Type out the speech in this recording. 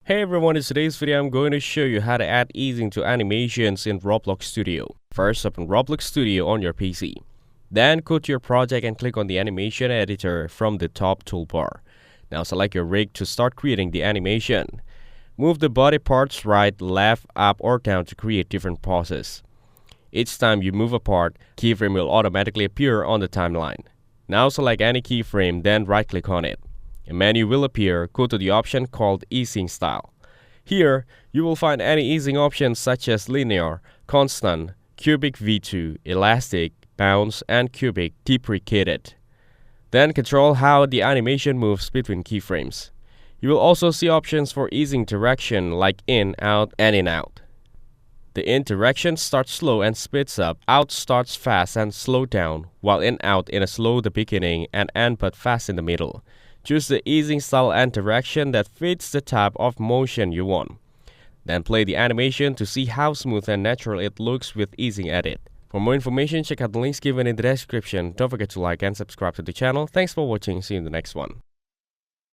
Hey everyone, in today's video I'm going to show you how to add easing to animations in Roblox Studio. First, open Roblox Studio on your PC. Then go to your project and click on the animation editor from the top toolbar. Now select your rig to start creating the animation. Move the body parts right, left, up or down to create different poses. Each time you move a part, keyframe will automatically appear on the timeline. Now select any keyframe, then right click on it. A menu will appear. Go to the option called Easing Style. Here, you will find any easing options such as linear, constant, cubic V2, elastic, bounce, and cubic deprecated. Then control how the animation moves between keyframes. You will also see options for easing direction like in, out, and in out. The in direction starts slow and speeds up, out starts fast and slow down, while in out in a slow the beginning and end but fast in the middle. Choose the easing style and direction that fits the type of motion you want. Then play the animation to see how smooth and natural it looks with easing edit. For more information, check out the links given in the description. Don't forget to like and subscribe to the channel. Thanks for watching. See you in the next one.